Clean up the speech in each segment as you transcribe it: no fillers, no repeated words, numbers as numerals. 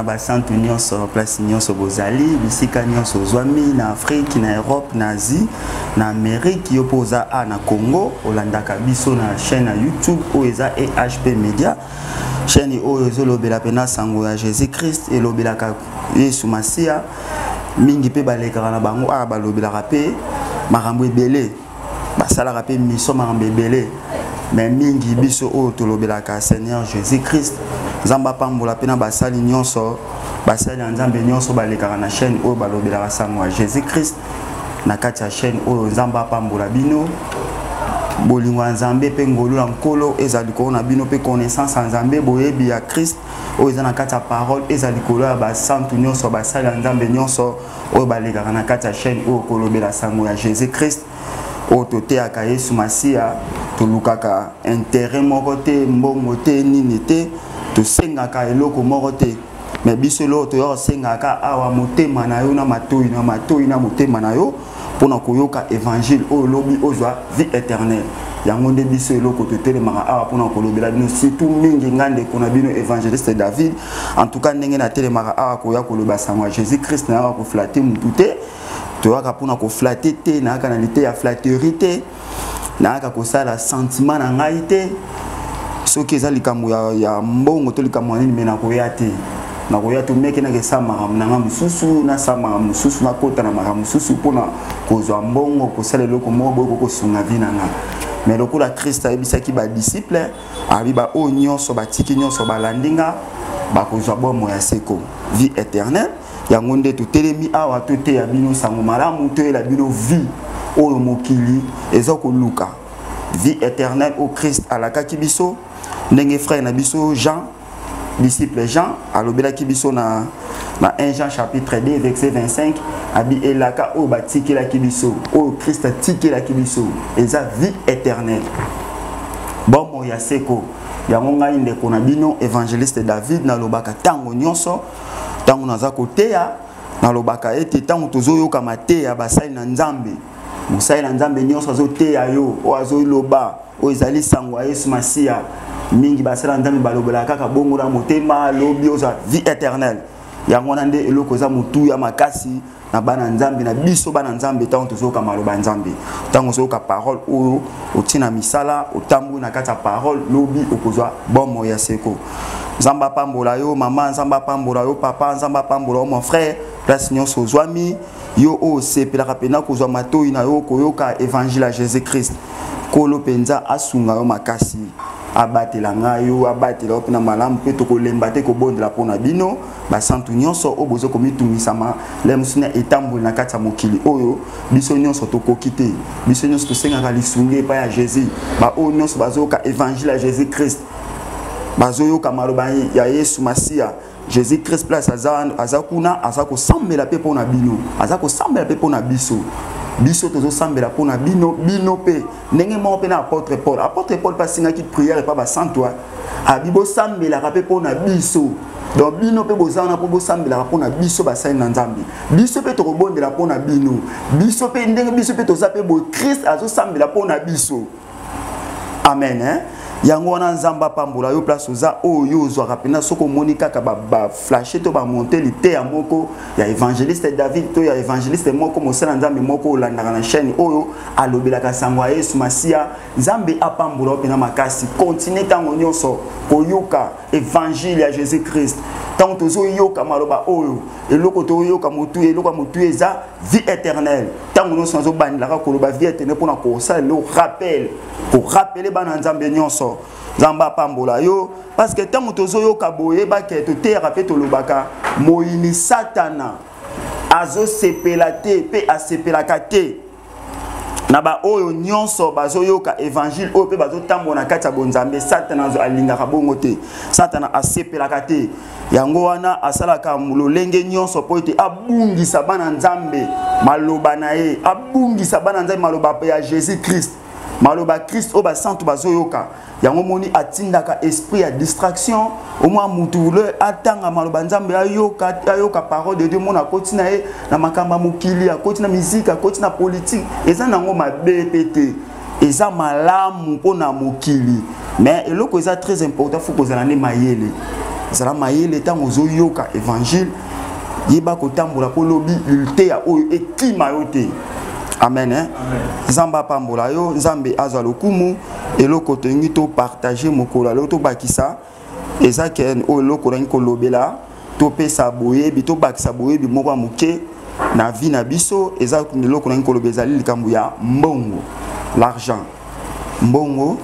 na ba centre nyonso place nyonso bozali bisika nyonso zwami na Afrique na Europe na Asie na Amérique yopoza a na Congo olandaka biso na chaîne na YouTube oeza EHP Media chaîne oyo lobela pena sango ya Jésus Christ et lobela ka Yesu Masia mingi pe balekaka na bango a balobela pe makambo ebele basala pe mission makambo ebele mais mingi biso oyo tolobela ka Seigneur Jésus Christ Zamba pambola pena basali nyonso basali nzambe nyonso balekaka na chaîne oyo balobela sango ya Jésus Christ na kati ya chaîne oyo Zamba pambola bino bolingo nzambe pe ngolu na nkolo ezali ko na bino pe connaissance nzambe boyebi ya Christ oyo ezana kati ya parole ezali ko ya ba santu nyonso basali nzambe nyonso oyo balekaka na kati ya chaîne oyo kolobela sango ya Jésus Christ oyo toteaka Yesu Masia tolukaka intérêt moko te mbongo te nini te tosengaka eloko moko te mais biso lo to sengaka awa motema na yo na matoi na motema na yo pona koyoka évangile o lobi ozwa vie éternelle yango nde biso eloko totelemaka awa pona kolobela bino surtout mingi ngande kona bino évangéliste David en tout cas ndenge na telemaka awa koya koloba sango Jésus Christ na awa ko flatter mutu te toyaka pona ko flatter te na kana lité ya flatterie te na aka ko sala sentiment na ngai te soki eza likambo ya mbongo to likambo nini mena koya te na koya to meke na kesa makambo na mususu na sama mususu na kota na makambo mususu pona kozwa mbongo kosala eloko moko boyo kosunga vi na nga mais lokola Christ ayebisaki ba disciple abi ba o nyonso batiki nyonso balandinga bakozwa bomo ya seko vie éternelle yango nde totelemi awa tote ya bino sango malamu to la bino vie oyo mokili ezokoluka vie éternelle au Christ alakaki biso ndenge frère na biso Jean disciple Jean alobela ki biso na 1 Jean chapitre 2 verset 25 abi elaka o batiki la ki biso o Christ tiki la ki biso eza vie éternelle bon ya seko yango ngai ndeko na bino évangéliste David na lobaka tango nyonso tango naza koteya na lobaka ete tango tozoyoka mateya basali na nzambe musali na nzambe nyonso azoteya yo o azoyiloba o ezali sango ya Yesu Masia mingi basala nzambe balobela kaka bongo na motema lobi oza vie éternelle yango na nde eloko za mutu ya makasi na bana nzambe na biso bana nzambe tango tozoka maloba nzambe tango zoka parole oyo otina misala otambu na kati ya parole lobi okozwa bomo ya seko Nzamba pambola yo mama Nzamba pambola yo papa Nzamba pambola yo mon frère place nyonso zwami yo o sepelaka pena kozwa matoi na yo koyoka évangile ya Jésus Christ kolo penza asunga yo makasi abatela ngayo abatela opena malamu pe to kolemba te ko bondela pona bino ba santu nyonso obozo komitumisama lemsuna etamboli na kati ya mokili oyo biso nyonso tokokite biso nyonso tosengaka lisunge pa ya Jésus ba o nyonso bazoka évangile ya Jésus Christ bazoyoka maloba ya Yesu Masia Jésus Christ place azakuna azako sambela pe pona bino azako sambela pe pona biso biso tozo sambela pona bino pe ndenge mo pe na apôtre Paul pasinga ki prière pa ba santoa abibo sambela pe pona biso donc bino pe bozana po bo sambela pona biso ba sai na nzambe biso pe to kobondela pona bino biso pe ndenge biso pe toza pe bo Christ azo sambela pona biso amen hein yango wana Nzamba pambola yo place oza oyo ozwaka pena soko moni kaka ba flasher to ba monter lité ya moko ya évangéliste David to ya évangéliste moko mosala nzambe moko olandaka na chaîne oyo alobelaka sango ya Yesu Masia Nzambe apambola pena makasi continue tango nyonso koyoka évangile ya Jésus Christ tango tozo yoka maloba oyo eloko to yoka motu eloko motu eza vie éternelle tango nyonso nazo bandilaka koloba vie éternelle pona ko sala le rappel pour rappeler bana Nzambe nyonso Nzamba pambola yo parce que tango tozo yoka boye ba ke to tera pe to lobaka moyini satana azo sepelate pe asepelaka te na ba oyo nyonso bazo yoka évangile oyo pe bazo tambola na kati ya bonzambe satana azo alingaka bongo te satana asepelaka te yango wana asalaka lolenge nyonso po ete abungisa bana Nzambe maloba na ye abungisa bana Nzambe maloba ya Jésus Christ maloba Christ o ba santu bazoyoka yango moni atindaka esprit ya distraction au moins mutule atanga maloba Nzambe ayoka parole de Dieu mona kotina e na makamba mokili akotina musique akotina politique eza nango mabe pété eza malamu pona mokili mais eloko eza très important faut kozala ne mayele zala mayele temps ozo yoka évangile yeba ko tambola po lobi ulte ya oyo ekima yo te. Amen. Hein? Nzamba pambola yo, nzambe azwa lokumu eloko tongi to partager mokolo lo to bakisa eza ken o eloko ngi ko lobela to pesa boye bi to bakisa boye bi moko muke na vie na biso eza eloko ngi ko lobeza likambu ya mbongo, l'argent. Mbongo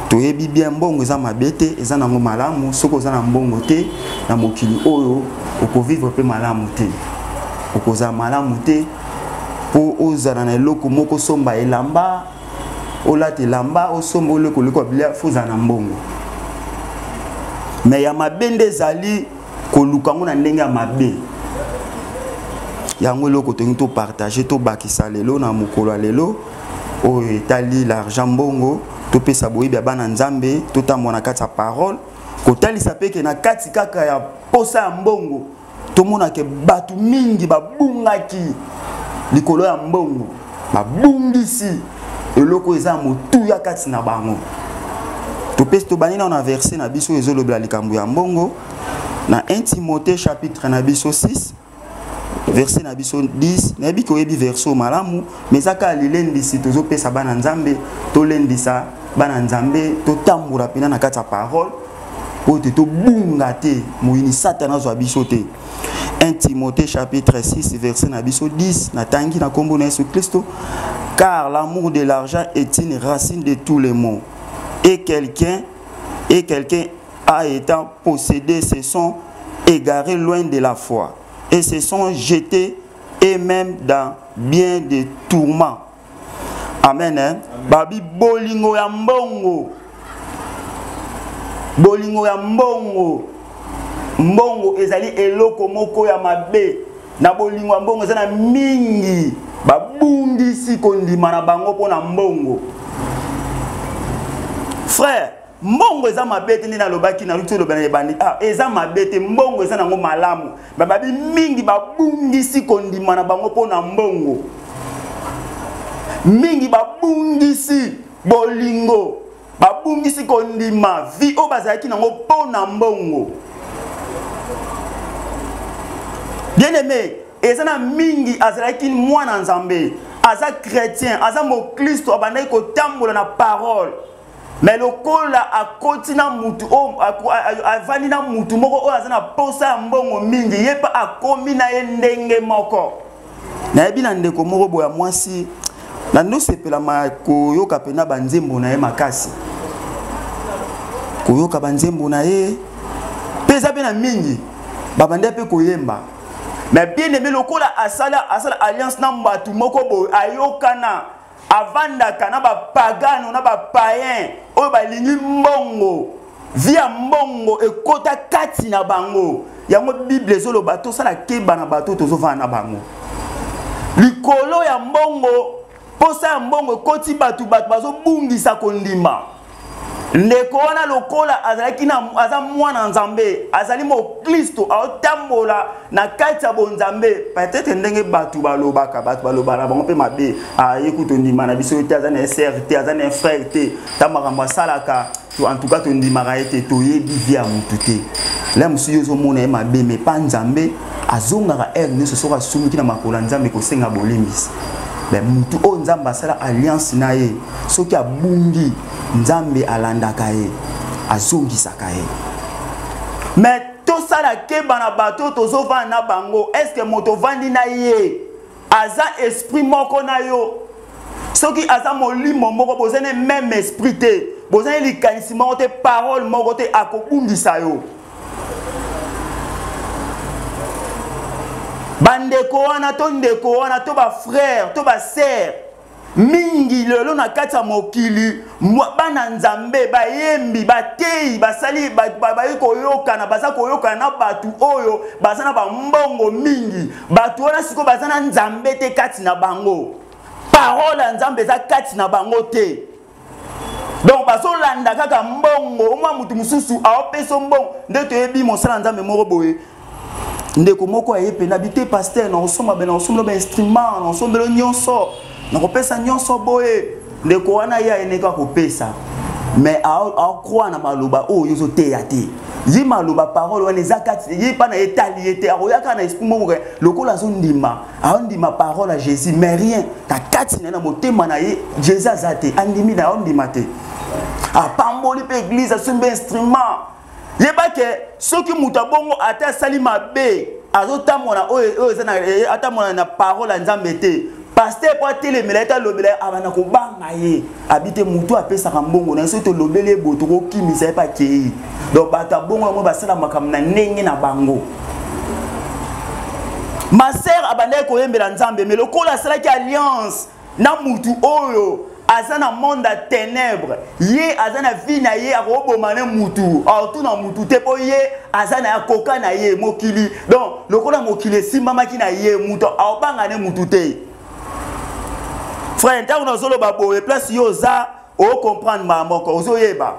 to yebi bien mbongo eza mabete eza nango malamu soko za na mbongo te na mokili oyo oko vivre pe malamu te. Oko za malamu te po ozana na eloko moko somba elamba olate lamba osomba oleko leko blia fuza na mbongo. Mais ya mabende zali koluka ngo na ndenge ya mabe. Yango eloko tongi to partager to bakisa lelo na mokolo lelo o etali l'argent mbongo to pesa boyi bia bana nzambe to tamona kati ya parole ko talisa peke na kati kaka ya posa ya mbongo to mona ke batu mingi babungaki likolo ya mbongo babungisi eloko eza motu ya kati na bango to pesi to banina na verset na biso ezolobela likambo ya mbongo na 1 Timothée chapitre na biso 6 verset na biso 10 na yebi ko yebi verset malamu mais aka lilendisi tozo pesa bana nzambe to lendisa bana nzambe to tambola pena na kati ya parole po te to bunga te moyini satana zo biso te. 1 Timothée chapitre 6 verset na biso 10 na tangi na kombo na Yesu Kristo, car l'amour de l'argent est une racine de tous les maux et quelqu'un a étant possédé se sont égarés loin de la foi et se sont jetés et même dans bien des tourments. Amen. Hein? Babi bolingo ya mbongo. Bolingo ya mbongo. Mbongo ezali eloko moko ya mabe. Na bolingo ya mbongo ezana mingi. Babundi si kondima na bango pona mbongo. Frère, mbongo eza mabete ni na lobaki na lutu lobana ebandi. Ah, eza mabete mbongo eza nango malamu. Babi mingi babundi si kondima na bango pona mbongo. Mingi babungisi bolingo babungisi kondima vi o bazaki nango pona mbongo. Bien aimé, ezana mingi azalaki mwana nzambe aza chrétien aza mo Kristo abandaki kotambola na parole mais lokola akoti na mutu o avandi na mutu moko o azana posa ya mbongo mingi yepa akomi na ye ndenge moko na yebi na ndeko moko boya mwasi na no sepela ma koyoka pena banzembo na ye makasi koyoka banzembo na ye pesa pena mingi babande pe koyemba mais bien aimé lokola asala alliance na mbatu moko bo ayokana avandaka na ba pagano na ba païen oyo balingi mbongo via mbongo ekota kati na bango yango bible ezoloba tosala keba na bato tozovana na bango likolo ya mbongo posa ya mbongo ekoti batu bazobungisa kondima ndeko wana lokola azalaki na aza mwana nzambe azali mo Kristo aotambola na kati ya bonzambe peut-être ndenge batu balobaka batu balobana bango pe mabe ayekuto ndima na biso te azana SRT azana frère te tamakamba salaka to en tout cas to ndimaka ete to yebi via mutu te la musu yozo mona e mabe mais pas nzambe azongaka ne se sera sumiki na makola nzambe ko senga bolimbisi mais mutu o nzambe asala alliance na ye soki abungi nzambe alandaka ye azongisaka ye mais tosala keba na bato tozovanda na bango est-ce que moto vandi na ye aza esprit moko na yo soki aza molimo moko bozane même esprit te bozane likanisi moko te parole moko te akobungisa yo bandeko wana to ndeko wana to ba frère to ba sœur mingi lelo na kati ya mokili bana nzambe bayembi batei basali bayi koyokana baza koyokana na batu oyo baza na bambongo mingi batu wana siko baza na nzambe te kati na bango parole ya nzambe eza kati na bango te donc bazolanda kaka mbongo omwa mutu mususu aopesa mbongo nde toyebi mosala nzambe moko boye ndeko moko ayepe na bité pasteur na osomba bena osomba ba instrument na osomba lo nyonso na kopesa nyonso boye ndeko wana ya eneka kopesa mais a croire na maloba o yozo te ya te Yima loba parole wana ezakati yi pa na etaliete aroyaka na esprit moko lokola zo ndima ndima parole à Jésus mais rien ta kati na motema na ye Jésus azate andimi na ndima te apamboli pe église asumbe instrument yeba ke soki mutabongo ata sali mabe azotamona oyo ezana atamona na parole à Nzambe te pasteur po telemela eta lobela abana ko banga ye habite mutu apesa mbongo na soto lobele boto ko kimisa pa kei donc bata bongo mo basala makamna ndenge na bango ma sœur abanda ko yembela Nzambe mais lokola sala ki alliance na mutu oyo azana monde à ténèbres ye azana vie na ye akoboma na mutu tout na mutu te po ye azana akoka na ye mokili donc lokola mokili simama ki na ye mutu aobanga na mutu te. Frère, tant que nous avons place yoza, on comprendre ma moko, ozo yeba.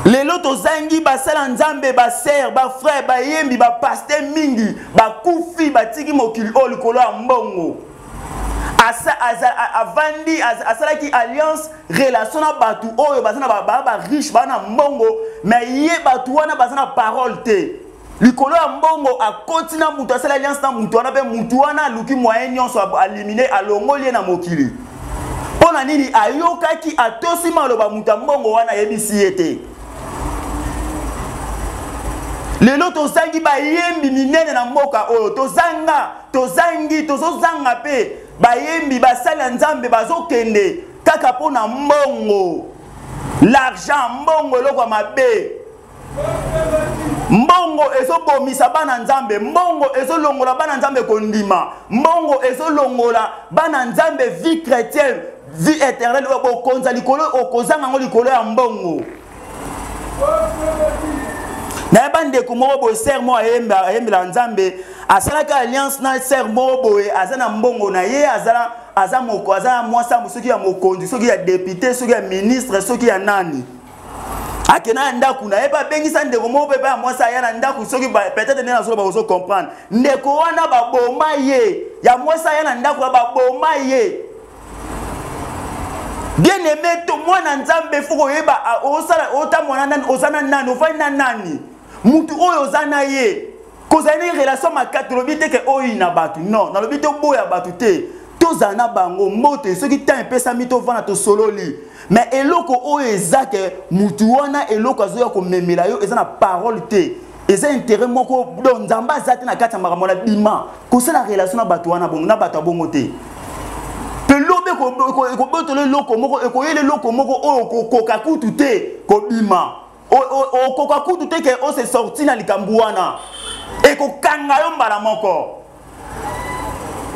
Les lotos zangi ba sala nzambe ba ser ba frère ba yembi ba pasteur mingi ba kufi ba tiki mokili o likolo mbongo. Asa avandi asala ki alliance relation na batu oyo bazana ba riche ba na mbongo mais ye batu wana bazana parole te. Likolo ya mbongo akoti na mutu asala alliance na mutu wana pe mutu wana luki moyen nyonso éliminer alongoli na mokili pona nini ayokaki atosi maloba mutu mbongo wana yebisi yete lelo tozangi bayembi minene na mboka oyo tozozanga pe bayembi basala Nzambe bazokende kaka pona mbongo l'argent mbongo eloko mabe mbongo ezobomisa bana Nzambe mbongo ezolongola bana Nzambe kondima mbongo ezolongola bana Nzambe vie chrétienne vie éternelle okonza likolo okozanga ngo likolo ya mbongo na bande ko mo bo sermo ayembela Nzambe asalaka alliance na sermo bo azana mbongo na ye azana moko azana mwasa soki ya mokonzi soki ya député soki ya ministre soki ya nani akena ndaku na eba bengisa ndeko mo pepa mwasa ya na ndaku soki peut-être na solo ba oso comprendre ndeko wana baboma ye ya mwasa ya na ndaku baboma ye bien aimé to mwana Nzambe fuko yeba osala otamona nani osana nani ofana nani mutu oyo ozana ye kozana relation makati lobite ke oyi na batu non na lobite boya batu te tozana bango mbote soki temps pesa mito vana to sololi mais eloko oyo ezake mutu wana eloko azoya ko memela yo ezana parole te eza intérêt moko donc Nzamba zate na kati makambo na bima kosala relation na batu wana bongo na batu bongo te pelobe ko botole loko moko ekoyele loko moko oyo kokoka kutu te ko bima o kokoka kutu te ke o se sorti na likambu wana ekokanga yo mbala moko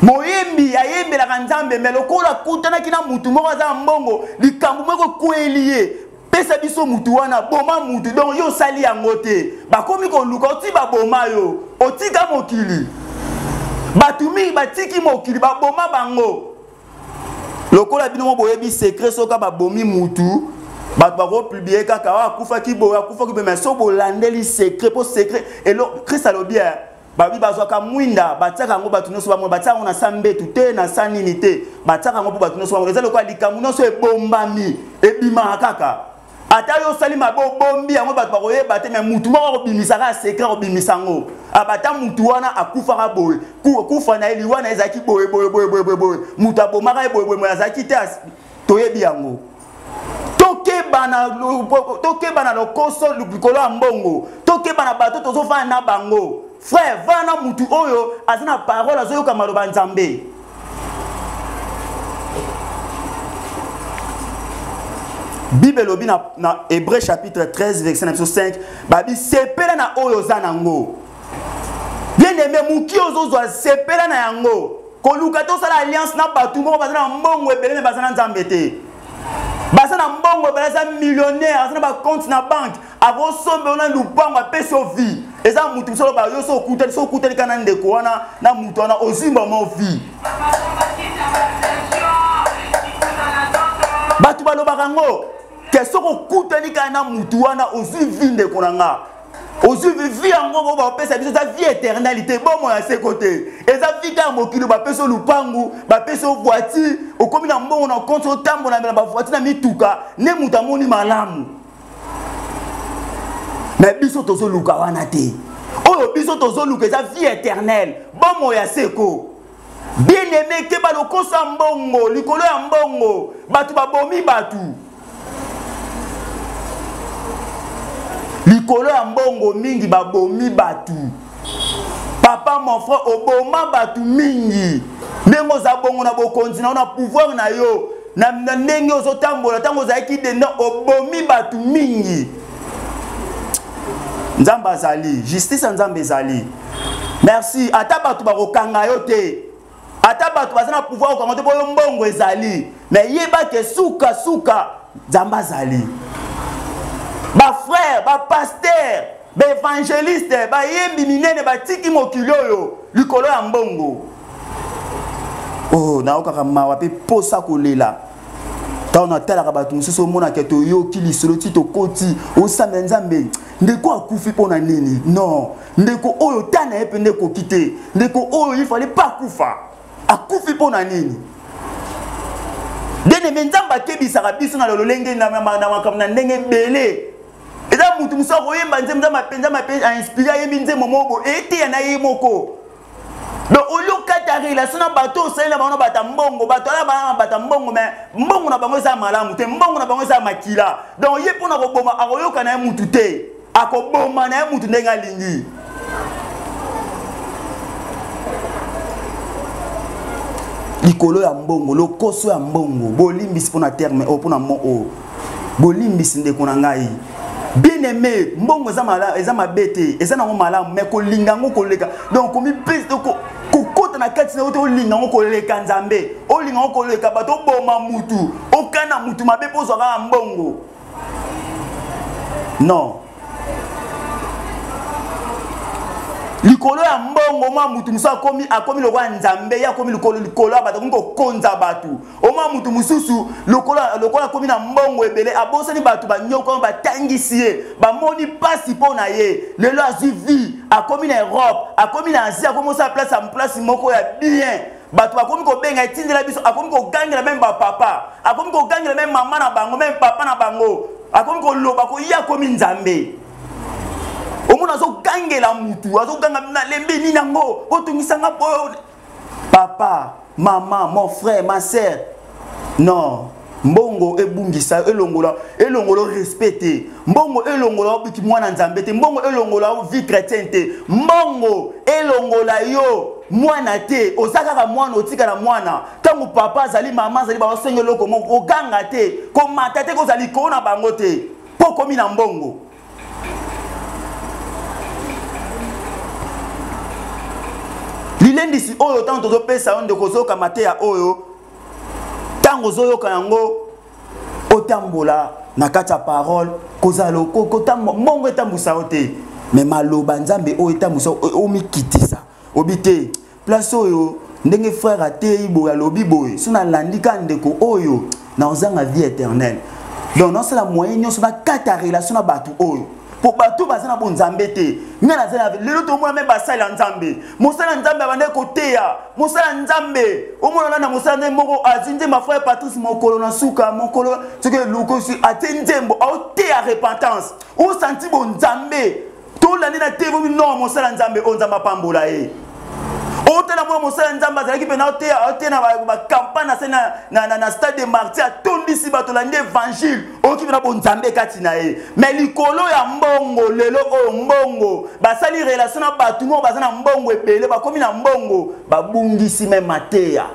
moyembi ayembelaka Nzambe mais lokola kutana kina mutu moko aza mbongo likambu moko kweliye pesa biso mutu wana boma mutu donc yo sali yango te bakomi ko luka oti baboma yo otika mokili batumi batiki mokili baboma bango lokola bino mo boyebi secret soka babomi mutu bat bako publier kaka akufa kibo akufa kibo mais so bolandeli secret po secret elo Christ alobia babi bazwaka mwinda bataka ngo batu nyonso bamwe bataka ngo na sambetu te na sanini te bataka ngo batu nyonso bamwe ezalo kwa likamu nyonso ebombami ebima kaka ata yo sali mabo bombi yango batu bakoyeba te mais mutu moko obimisaka secret obimisango abata mutu wana akufa ka boye kufa na eli wana ezaki boye mutu abomaka boye azaki te toyebi yango tokeba na lokoso likolo ya mbongo tokeba na bato tozofana na bango frère vana mutu oyo azana parole azoyoka maloba Nzambe Bible lobi na Hébreux chapitre 13 verset 5 babi sepela na oyo zanango bien aimé muki ozozwa sepela na yango koluka to sala alliance na batu moko bazana mbongo ebele bazana Nzambe te basana mbongo balaza millionnaire asana ba compte na banque avo sombe ona lupango apeso vie eza mutu solo ba yo so kuteli kana ndeko wana na mutu wana ozimba mo vie batu balobaka ngo ke soko kuteli kana mutu wana ozi vie ndeko nanga ozi vie yango ba pesa biso za vie éternalité bomo ya se côté eza vie ka mokilo ba peso lupangu ba peso voiture okomi na mbongo na compte otambo na ba voiture na mituka ne mutu amoni malamu Mais biso tozo luka wana te. Oyo biso tozo luka eza vie éternelle. Bomo ya seko. Bien aimé ke balokosa mbongo, likolo ya mbongo, batu babomi batu. Likolo ya mbongo mingi babomi batu. Papa mon frère oboma batu mingi. Nengo za bongo na bokonzi na pouvoir na yo. Na ndenge ozotambola tango za ki dena obomi batu mingi. Nzambe azali, justice nzambe ezali. Merci, ata batu bakokanga yo te. Ata batu bazana pouvoir okanga te boyo mbongo ezali. Mais yeba ke suka nzambe azali. Ba frère, ba pasteur, ba évangéliste, ba yembi minene ba tiki mokili oyo likolo ya mbongo. Oh, na okaka mawa pe posa kolela. Ta on a talaka batu mususu mona ke to yo ki lisolo ti to koti o sambe nzambe. Ndeko akufi pona nini? Non, ndeko oyo tana epe ndeko kite. Ndeko oyo il fallait pas kufa. Akufi pona nini? Dene menzamba kebisaka biso na lolenge na makamna ndenge belé. Eza mutu musa koyemba nzemba mapenza a inspiré yembi nzembo mobo ete ya na ye moko. Donc au lieu kata relation na bato osala bana bata mbongo, bato ala bana bata mbongo mais mbongo na bango eza malamu te, mbongo na bango eza makila. Donc ye pona ko boma akoyoka na mutu te. Akoboma na mutu ndenge alingi. Likolo ya mbongo, lokoso ya mbongo, bolimbisi pona terme o pona mo o. Bolimbisi ndeko na ngai. Bien aimé, mbongo eza mabete, eza na malamu mais ko lingango koleka. Donc komi pèse ko kota na kati na oto lingango koleka nzambe. O lingango koleka bato boma mutu, okana mutu mabe pozo ka mbongo. Non. Likolo ya mbongo ma mutu musu akomi lokwa nzambe ya komi likolo bato ko konza batu. Oma mutu mususu lokola komi na mbongo ebele abosani batu banyoko batangisie bamoni pasi pona ye. Lelo azi vie akomi na Europe, akomi na Asie, akomi sa place moko ya bien. Batu akomi ko benga etindela biso, akomi ko gangela même ba papa, akomi ko gangela même maman na bango, même papa na bango. Akomi ko loba ko ya komi nzambe. Omona zo gangela mutu, azo ganga na lembe ni nango, otungisanga po papa, maman, mon frère, ma sœur. Non, mbongo ebungisa elongola respecté. Mbongo elongola biki mwana nzambe te, mbongo elongola vie chrétienne te. Mbongo elongola yo mwana te, osaka mwana otika na mwana. Tango papa azali mama azali ba osengelo ko mo ganga te, ko mata te ko zali ko na bango te. Po komi na mbongo. Lilendisi oyo tango tozo pesa onde kozoka mateya oyo tango zoyoka yango otambola na kati ya parole kozalo kotambo mongo etambusa ote mais maloba nzambe oyo etambusa omikitisa obite place oyo ndenge frère ate ibo ya lobi boye sona landika ndeko oyo na ozanga vie éternelle. Donc non c'est la moyen nyonso na kati ya relation na batu oyo pour bato bazana bon nzambe te ngana zana lelo to mona me basala nzambe mosala nzambe abande koteya mosala nzambe omona na mosala nzambe moko azinze ma frère Patrice mokolo na suka mokolo teke luko si atenzembo oteya repentance o senti bon nzambe to landi na tevo non mosala nzambe o nzamba pambola e o tela mo mosala nzamba azalaki pe na oteya na ba campagne na stade de Martyrs atondisi bato landi évangile oki na bon nzambe kati na e mais likolo ya mbongo lelo o mbongo basali relation na bato mo bazana mbongo ebele bakomi na mbongo babungisi même mateya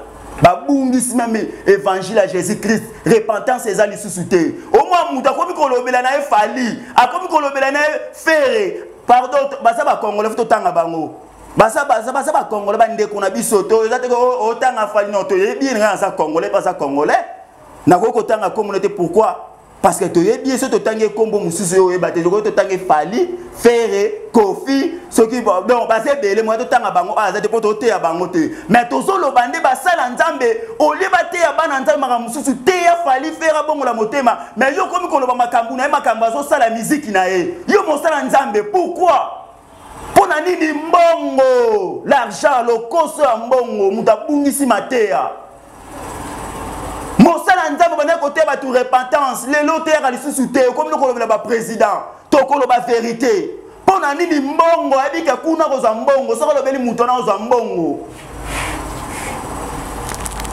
babungisi même évangile à Jésus-Christ repentance ezali susute au moins muta komi kolobela na efali akomi kolobela na fere pardon basa ba congolais to tanga bango basa ba congolais ba ndeko na biso to ezate ko otanga fali no to yebi nga sa congolais pas sa congolais na ko tanga communauté pourquoi parce que to yebi so to tanga kombo mususu yo ebate to tanga fali fere kofi ce qui donc basa bele mo to tanga bango azate po to te ya bango te mais to solo bande basala nzambe o libate ya bana nzambe maka mususu te ya fali fere bongo la motema mais yo komi ko loba makambu na makambu zo sala musique na ye yo mo sala nzambe pourquoi pona nini mbongo l'argent lokoso ya mbongo mutabungisi mateya mosala nzambe bana kote ba tu repentance lelo te ya lisusu te comme le kolobela ba président to sokolo ba vérité pona nini mbongo abika kuna kozwa mbongo sokolo beli muto na kozwa mbongo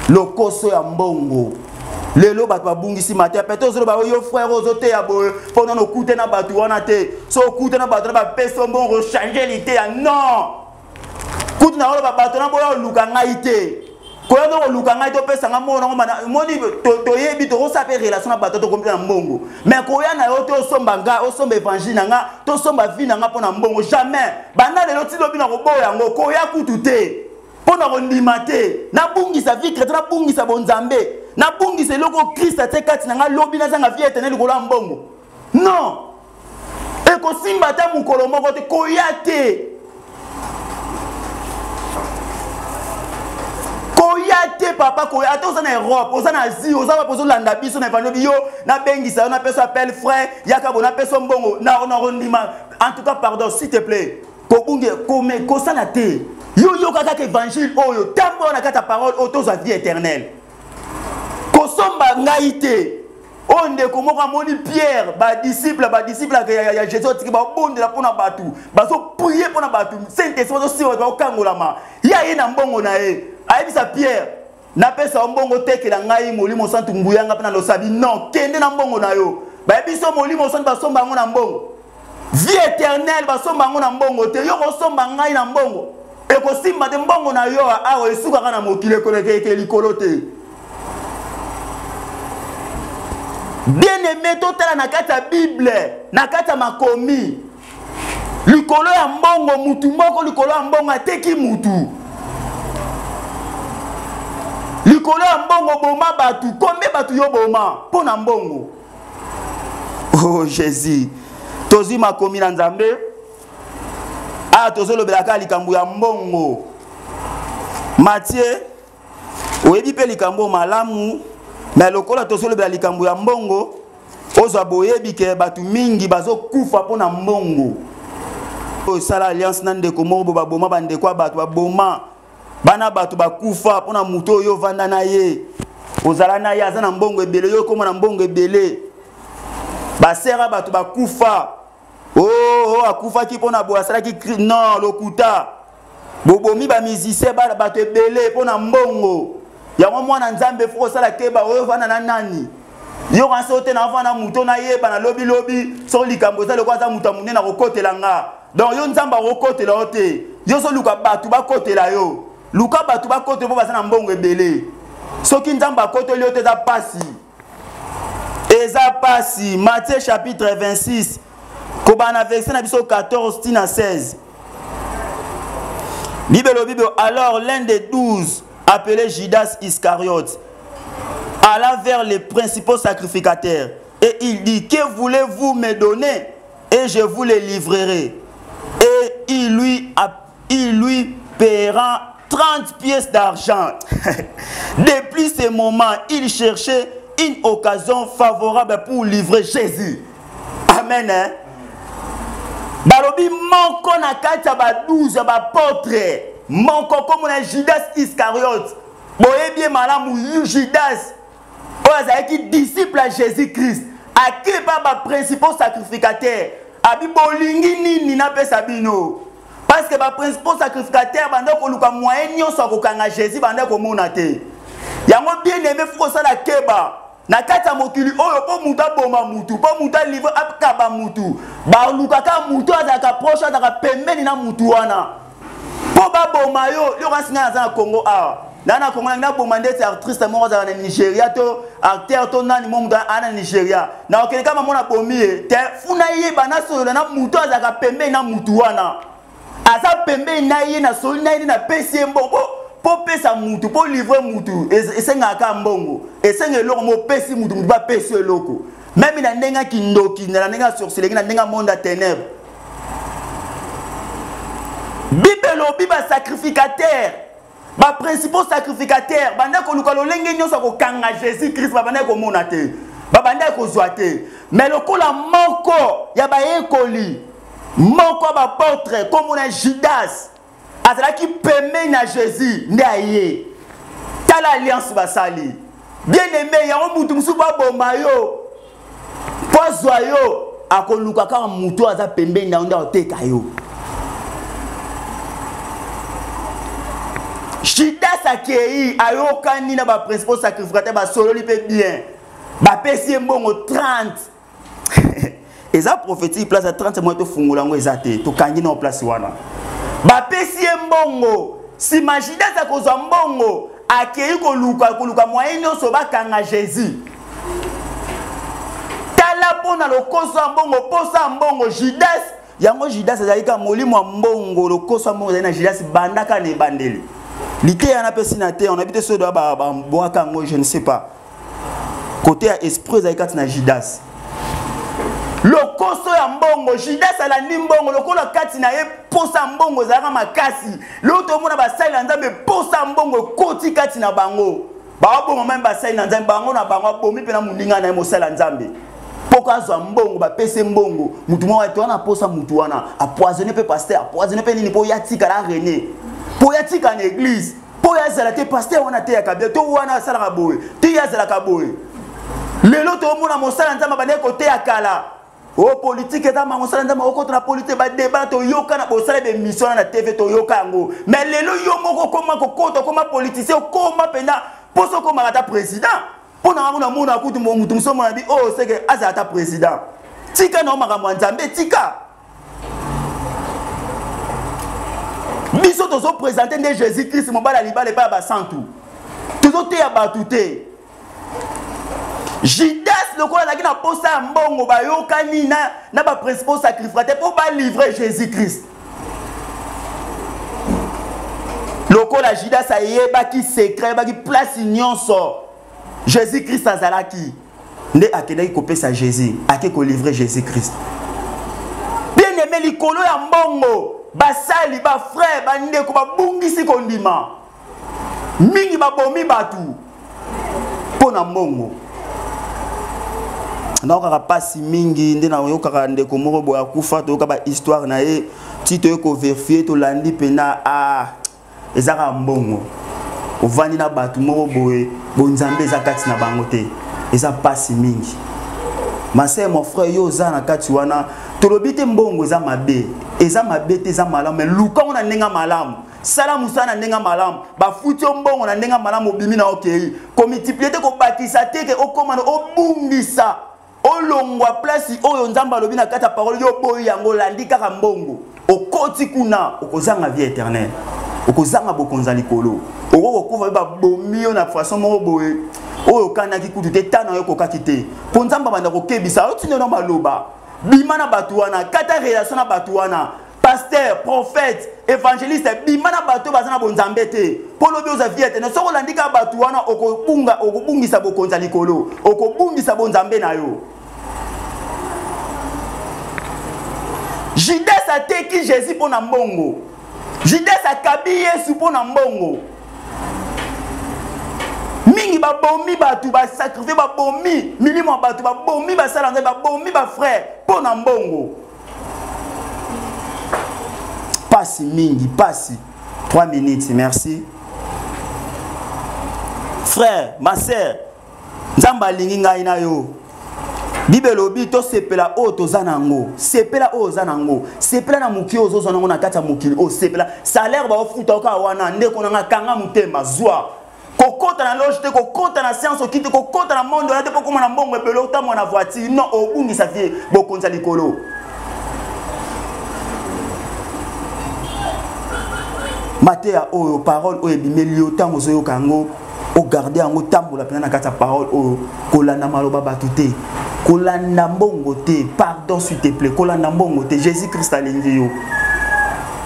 lokoso ya mbongo lelo bato babungisi mate peto zolo ba yo frère ozote ya boye pona no kute na bato wana te so kute na bato na ba peso mbongo changer lité ya non kute na ba bato na boya luka ngai te koya do luka ngai to pesa nga mona moni to yebi to sa pe relation na bato to kompleta na mbongo mais koya na yo to somba nga o somba évangile nga to somba vie na nga pona mbongo jamais banda lelo ti lobi na ko boya ngo koya kutu te pona ko ndima te na bungisa vie chrétien na bungisa bonzambe na bungisa loko Christ ate kati na nga lobi na zanga vie éternelle ko la mbongo non e ko simba ta mukolo moko te koya te koya papa koya ate oza na Europe oza na Asie oza ba pozo landa biso na evangile yo na bengisa na peso appel frère yaka bona peso mbongo na rondima en tout cas pardon s'il te plaît ko bunge ko me ko sana te yo kaka évangile oyo tambo na kata parole otoza vie éternelle ko somba ngaite onde ko moko moni Pierre ba disciple ya Jésus tiki ba bonde la pona batu bazo prier pona batu Saint-Esprit bazo siwa ba kangolama ya na mbongo na ye ayebisa Pierre na pesa mbongo tekela ngai molimo santu mbuyanga pena losabi non kende na mbongo na yo bayebiso molimo santu basomba ngo na mbongo vie éternelle basomba ngo na mbongo te yo ko somba ngai na mbongo e ko simba de mbongo na yo awo esuka kana mokile koleke likolo te bien aimé totala na kata Bible na kata makomi likolo ya mbongo mutu moko likolo ya mbongo ateki mutu likolo ya mbongo boma batu kombe batu yo boma pona mbongo oh Jésus tozi makomi na nzambe tozolobelaka likambo ya mbongo Matthieu oyebi pe likambo malamu na lokola tozolobela likambo ya mbongo ozwa boyebi ke batu mingi bazokufa pona mbongo osala alliance na ndeko moko baboma bandeko batu baboma bana batu bakufa pona muto oyo vanda na ye ozala na ye aza na mbongo ebele yo koma na mbongo ebele basera batu bakufa akufa ki pona bo asala ki non lokuta bobomi ba musicien ba bato ebele pona mbongo yango mwana nzambe fo sala keba oyo vanda na nani yo kan sote na vanda muto na yeba na lobi so likambo za lokwa za muto munene na kokotela nga donc yo nzamba kokotela ote yo so luka batu bakotela yo luka batu bakotela bo basa na mbongo ebele soki nzamba koteli ote za pasi eza pasi Matthieu chapitre 26 Kobana verset na biso 14 tina 16. Bible. Alors l'un des 12, appelé Judas Iscariote, alla vers les principaux sacrificateurs et il dit: que voulez-vous me donner et je vous les livrerai. Et il lui paiera 30 pièces d'argent. Depuis ce moment, il cherchait une occasion favorable pour livrer Jésus. Amen. Hein? Balobi monko na kati ba 12 ba portrait monko comme on a Judas Iscariote boye bien malamu Judas oazaki disciple à Jésus-Christ a qui ba principaux sacrificateurs abi bolingi nini na pesa bino parce que ba principaux sacrificateurs banda ko luka moyen nyonso ko kanga Jésus banda ko mona te yango bien aimé faut ça la keba na kata mokili oyo po muta boma mutu po muta livre akaba mutu ba lukaka mutu azaka proche azaka pembeni na mutu wana po ba boma yo kasinga na Congo na Congo na boma ndete artiste mo za na Nigeria to acteur to nani mo muta ana Nigeria na okele kama mona bomie te funa yeba na solo na mutu azaka pembeni na mutu wana aza pembeni na ye na solo na ye na pesi mbongo po pesa mutu po livrer mutu esenga ka mbongo esenga eloko mo pesi mutu ba pesi eloko même na ndenga kindoki na ndenga sorcellerie na ndenga monde à ténèbres biba sacrificateur ba principaux sacrificateurs banda ko luka lolenge nyoso ko kanga Jésus Christ ba banda ko mona te ba banda ko zwa te mais lokola moko ya ba ekoli moko ba portrait comme on a Judas azalaki peme na Jésus ndaye tala alliance basali bien aimé yango mutu musu ba bomba yo pozwa yo akoluka kaka mutu aza pembeni na onda oteka yo. Judas akei ayokani na ba principal sacrificateur ba solo li pe bien. Ba pesi mbongo 30. Eza prophétique place à 30 mois to fungola ngo ezate to kangi na place wana. Ba pesi mbongo si Judas akozwa mbongo akei koluka moyen nyonso bakanga Jésus. Tala pona lokoso mbongo posa mbongo Judas yango Judas azalika molimo mbongo lokoso mbongo na Judas bandaka ne bandeli. L'ité en a personne à terre, on habite sur le bois je ne sais pas. Côté à esprit na Judas. Le koso ya mbongo Judas ala nimbongo le kola kati na ye posa mbongo zara makasi. L'autre monde ba sala nzambe posa mbongo koti kati na bango. Ba bongo même ba sala nzambe bango na bango bomi pe na muninga na mo sala nzambe. Pourquoi zo mbongo ba pese mbongo mutu mo eto na posa mutu wana a poisonner pe pasteur, a poisonner pe nini po yatika la René. Po yatika na église, po yazala te pasteur wana te yakabia to wana sala kaboye, te yazala kaboye. Lelo to mona mosala nzamba bane côté ya kala. O politique eta mosala nzamba o contre la politique ba débat to yoka na bosala be mission na TV to yoka ngo. Mais lelo yo moko koma ko konto koma politicien koma pena poso koma ata président. Pona ngona mona kutu mutu musomo na bi oh c'est que aza ata président. Tika na makambo nzambe tika. Biso tozo présenter de Jésus-Christ mon bala libale pa ba santu. Tozo te ya batute. Judas le ko la kina posa mbongo ba yokani na ba principal sacrificateur pour ba livrer Jésus-Christ. Le ko la Judas a yeba ki secret ba ki place nyonso. Jésus-Christ azalaki. Nde akena ko pesa Jésus, ake ko livrer Jésus-Christ. Bien aimé likolo ya mbongo. Basali ba frère ba ndeko ba bungisi kondima mingi ba bomi batu pona mbongo na kaka pasi mingi ndena yo kaka ndeko moko boya kufa to ka ba histoire na ye tito yo ko vérifier to landi pena ezaka mbongo ovandi na batu moko boye bonzambe ezakati na bango te eza pasi mingi masé mon frère yo za na kati wana tolobite mbongo eza mabe eza mabe te eza malamu mais luka ona nenga malamu sala musana nenga malamu ba futi mbongo na nenga malamu obimi na okei ko multiplier te ko bakisa te ke okoma no obungisa olongwa place oyo nzamba lobi na kata parole yo boyi yango landi kaka mbongo okoti kuna okozanga vie éternelle okozanga bokonza likolo okokuva ba bomio na façon moko boye oyo kana ki kutu te tana yo kokaki te po nzamba banda kokebisa otine na maloba bimana batuana kata relation na batuana pasteur prophète évangéliste bimana batu bazana bonzambe te polo bioza viete na soko landika batuana okobungisa bokonza likolo okobungisa bonzambe na yo. Judas a teki Jésus pour na mbongo. Judas a kabi Yesu pour na mbongo. Mingi ba bomi batu ba sacrifier ba bomi minimum batu ba bomi ba sala ba bomi ba frère pour na mbongo. Passe mingi passe 3 minutes merci. Frère ma sœur nzamba lingi ngai na yo. Bibelo bi to sepela o to zanango sepela o zanango sepela na muki o zo nango na kata mukili o sepela salaire ba ofuta ka wana ndeko na kanga mutema zwa kokota na loge te kokota na science okite kokota na monde na te pokoma na mbongo ebelo otamwa na voiture non obungi sa vie bokonza likolo Matéa o parole o ebimeli otango zo yokango o garder yango tambola pena na kata parole o kolanda maloba batute kolanda mbongo te pardon s'il te plaît kolanda mbongo te Jésus Christ alingi yo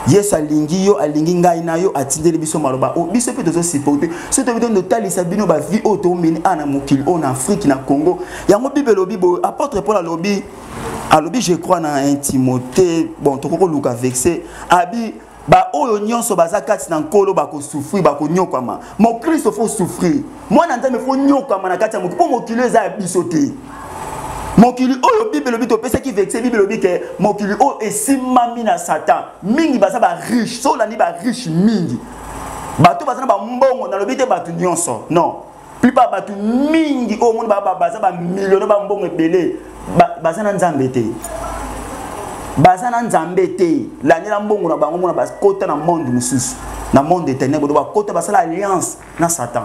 Yesu alingi yo alingi ngai na yo atindeli biso maloba o biso pe tozo supporter so to bidon de talisa bino ba vie o to meni ana mokili o na Afrique na Congo yango bibelo bibo apôtre Paul alobi je crois na Timothée bon to ko luka vexé abi ba oyo nyonso bazakati na nkolo bako souffrir bako nyokama mon Christ faut souffrir moi na nzambe faut nyokama na kati ya mokili po mokili eza biso te mokili oyo bibelo bito pesa ki vexé bibelo bike mokili o esimami na Satan mingi baza ba riche so la ni ba riche mingi bato bazana ba mbongo na lobite bato nyonso non plupart batu mingi au monde baza ba millionnaire ba mbongo ebele baza na nzambe te baza na nzambe te la nyela mbongo na bango mona bas kota na monde mususu na monde des ténèbres do ba kota basala alliance na Satan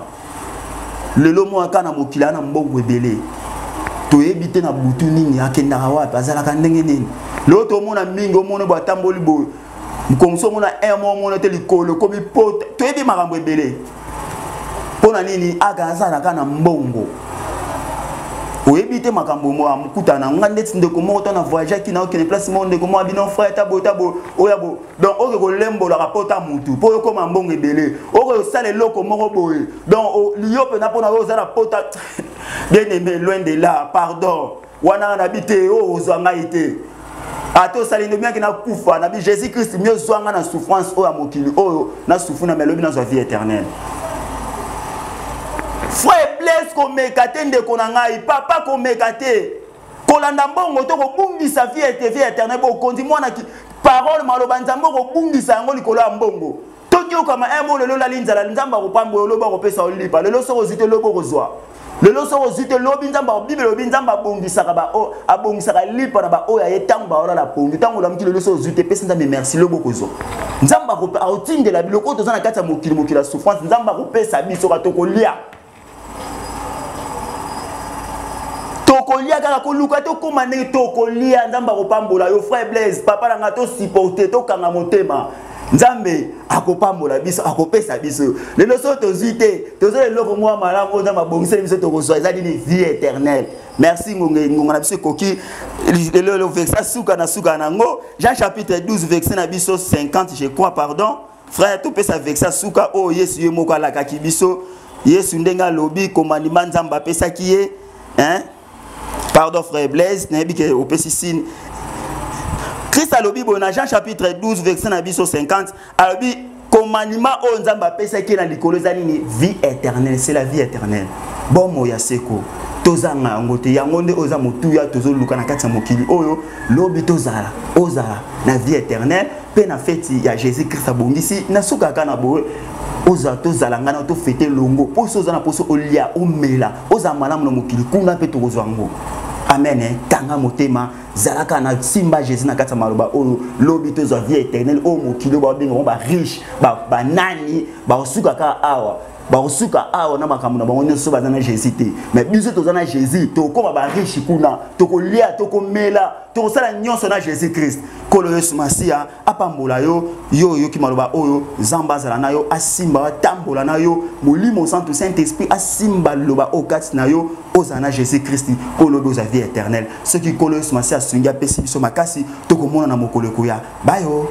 lelo mo aka na mokila na mbongo ebele to ebite na butu nini akenda wa bazala ka ndenge nini loto mona mingo mona ba tamboli bo mkomso mona emo mona te likolo komi pota to ebi makambo ebele pona nini agaza na kana mbongo oebite makambo mo amukuta na ngandeti ndeko mo to na voyage ki na okene place monde ko mo abino frère tabo oya bo donc oke ko lembo la rapota mutu po ko mbongo ebele oke sale loko moko boye donc liope na pona oza na pota bien aimé loin de là pardon wana na bité o ozanga ite ato salindo bien que na kufa na bi Jésus Christ mieux zwanga na souffrance o ya mokili o na souffrir na melobi na sa vie éternelle. Frère Blaise ko mekate ndeko na ngai papa ko mekate kolanda mbongo to ko bungisa vie éternelle bo kondi mwana ki parole maloba nzambo ko bungisa yango likolo ya mbongo tokyo kama emo lelo la linzala nzamba ko pambo loba ko pesa olipa lelo soko zite lobo ko zwa lelo soko zite lobi nzamba bibelo lobi nzamba bongisaka ba o abongisaka lipa na ba o ya yetango ba ola la pongi tango la mukili lelo soko zite pesa nzambe merci lobo ko zwa nzamba ko autinde la biloko to zana kata mokili la souffrance nzamba ko pesa biso ka tokolia tokolia kaka koluka to komane tokolia nzamba ko pambola yo frère Blaise papa na ngato supporter to kanga motema nzambe akopambola biso akopesa biso lelo so tozite tozole loko mwa malamu nzamba bongise biso tokozwa ezali ni vie éternelle merci ngonga na biso koki le verset suka na ngo Jean chapitre 12 verset na biso 50 je crois pardon frère to pesa verset suka o Yesu ye moko alaka ki biso Yesu ndenga lobi komandima nzamba pesa ki ye hein pardon frère Blaise na bike o pesisine Christ a lobi bon Jean chapitre 12 verset na biso 50 alobi commandement o nzamba pesa ki na likolo za nini vie éternelle c'est la vie éternelle bon moya seko tozanga ngote yango nde oza motuya tozoluka na kati ya mokili oyo lobi tozala ozala na vie éternelle pe na feti ya Jésus Christ abongisi na suka kana bo oza tozala ngana to fete longo poso oza na poso olia omela oza malamu na mokili kuna pe tokozwa ngo amen kanga motema zalaka na simba Jésus na kata maloba oyo lobi tozwa vie éternelle o mokili ba benga ba riche ba nani ba osuka ka awa ba osuka awa na makambo na bango nyoso bazana Jésus te mais biso tozana Jésus to ko ba riche kuna to ko lia to ko mela to sala nyonso na Jésus Christ kolo Yesu Masia apambola yo ki maloba oyo zamba zala na yo asimba tambola na yo molimo santo Saint-Esprit asimba loba okati na yo ozana Jésus Christ kolo doza vie éternelle ce qui kolo Yesu Masia sungia pesi biso makasi to ko mona na mokolo koya bayo